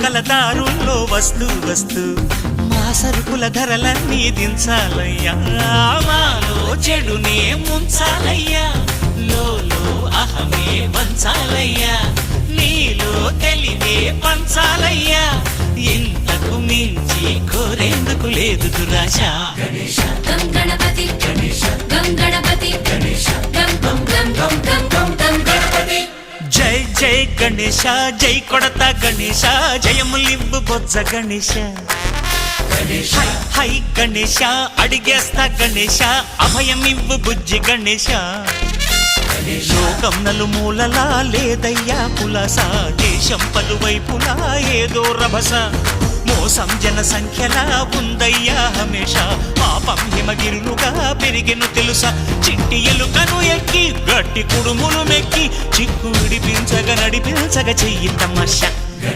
పండగల దారుల్లో వస్తూ వస్తూ మా సరుకుల ధరలన్నీ దించాలయ్యా మాలో చెడునే ముంచాలయ్యా లోలో అహమే వంచాలయ్యా నీలో తెలివే పంచాలయ్యా ఇంతకు మించి కోరేందుకు లేదు దురాశ గం గణపతి గం గణపతి గం గం గం గం గం గం గం గణపతి జై జై గణేశ జై కొడత గణేశ జయములివ్వు బొజ్జ గణేశ హై హై గణేశ అడిగేస్తా గణేశ అభయమివ్వు బుజ్జి గణేశ లోకం నలుమూలలా లేదయ్యా పులస దేశం పలువైపులా ఏదో రభస మోసం జన సంఖ్యలా ఉందయ్యా హమేష పాపం హిమగిరులుగా పెరిగెను తెలుసా చిట్టి ఎలుకను ఎక్కి గట్టి కుడుములు మెక్కి చిక్కు విడిపించగ నడిపించగ చెయ్యి తమాషా